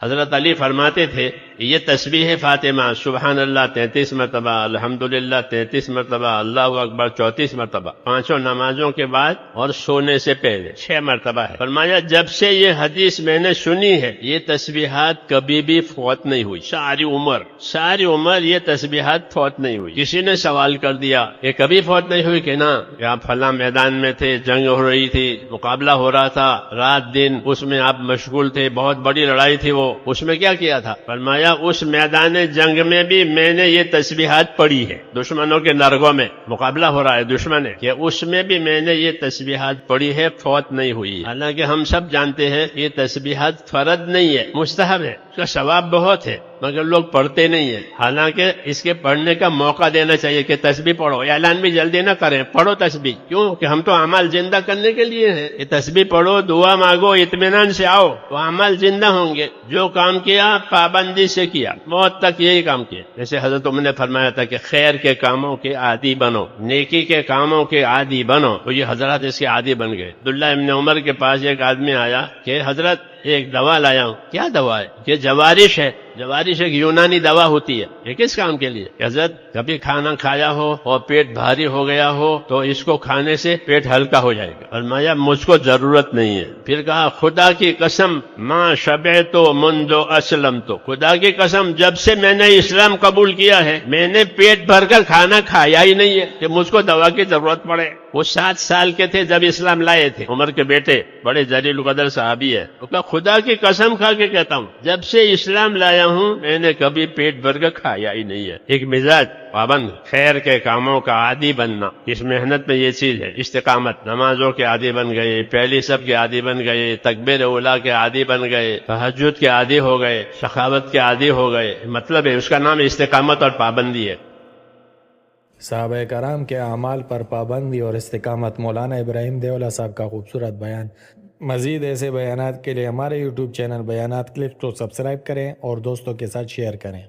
حضرت علی فرماتے تھے یہ تسبیح فاطمہ سبحان اللہ 33 مرتبہ، الحمدللہ 33 مرتبہ، اللہ اکبر 34 مرتبہ، پانچوں نمازوں کے بعد اور سونے سے پہلے 6 مرتبہ ہے۔ فرمایا جب سے یہ حدیث میں نے سنی ہے یہ تسبیحات کبھی بھی فوت نہیں ہوئی، ساری عمر یہ تسبیحات فوت نہیں ہوئی۔ کسی نے سوال کر دیا یہ کبھی فوت نہیں ہوئی کہ نا کہ آپ فلاں میدان میں تھے، جنگ ہو رہی تھی، مقابلہ ہو رہا تھا، رات دن اس میں آپ مشغول تھے، بہت بڑی لڑائی تھی، اس میں کیا کیا تھا؟ فرمایا اس میدان جنگ میں بھی میں نے یہ تسبیحات پڑھی ہے، دشمنوں کے نرگوں میں مقابلہ ہو رہا ہے دشمن ہے کہ اس میں بھی میں نے یہ تسبیحات پڑھی ہے، فوت نہیں ہوئی۔ حالانکہ ہم سب جانتے ہیں یہ تسبیحات فرض نہیں ہے، مستحب ہے، اس کا ثواب بہت ہے، مگر لوگ پڑھتے نہیں ہیں۔ حالانکہ اس کے پڑھنے کا موقع دینا چاہیے کہ تسبیح پڑھو، اعلان بھی جلدی نہ کریں، پڑھو تسبیح، کیوں کہ ہم تو اعمال زندہ کرنے کے لیے ہیں۔ یہ تسبیح پڑھو، دعا مانگو، اطمینان سے آؤ تو اعمال زندہ ہوں گے۔ جو کام کیا پابندی سے کیا، موت تک یہی کام کیا۔ جیسے حضرت عمر نے فرمایا تھا کہ خیر کے کاموں کے عادی بنو، نیکی کے کاموں کے عادی بنو، تو یہ حضرات اس کے عادی بن گئے۔ عبداللہ ابن عمر کے پاس ایک آدمی آیا کہ حضرت ایک دوا لایا ہوں۔ کیا دوا ہے؟ کہ جوارش ہے۔ جوارش ایک یونانی دوا ہوتی ہے، یہ کس کام کے لیے؟ حضرت کبھی کھانا کھایا ہو اور پیٹ بھاری ہو گیا ہو تو اس کو کھانے سے پیٹ ہلکا ہو جائے گا۔ فرمایا مجھ کو ضرورت نہیں ہے۔ پھر کہا خدا کی قسم ما شبعت منذ اسلمت، خدا کی قسم جب سے میں نے اسلام قبول کیا ہے میں نے پیٹ بھر کر کھانا کھایا ہی نہیں ہے کہ مجھ کو دوا کی ضرورت پڑے۔ وہ 7 سال کے تھے جب اسلام لائے تھے، عمر کے بیٹے، بڑے ذلیل القدر صحابی ہے۔ وہ کہا خدا کی قسم کھا کے کہتا ہوں جب سے اسلام لایا ہوں میں نے کبھی پیٹ بھر کر کھایا ہی نہیں ہے۔ ایک مزاج پابند، خیر کے کاموں کا عادی بننا، اس محنت میں یہ چیز ہے۔ استقامت، نمازوں کے عادی بن گئے، پہلی سب کے عادی بن گئے، تکبیر اولیٰ کے عادی بن گئے، تہجد کے عادی ہو گئے، سخاوت کے عادی ہو گئے، مطلب ہے اس کا نام استقامت اور پابندی ہے۔ صحابہ کرام کے اعمال پر پابندی اور استقامت، مولانا ابراہیم دیولہ صاحب کا خوبصورت بیان۔ مزید ایسے بیانات کے لیے ہمارے یوٹیوب چینل بیانات کلپس کو سبسکرائب کریں اور دوستوں کے ساتھ شیئر کریں۔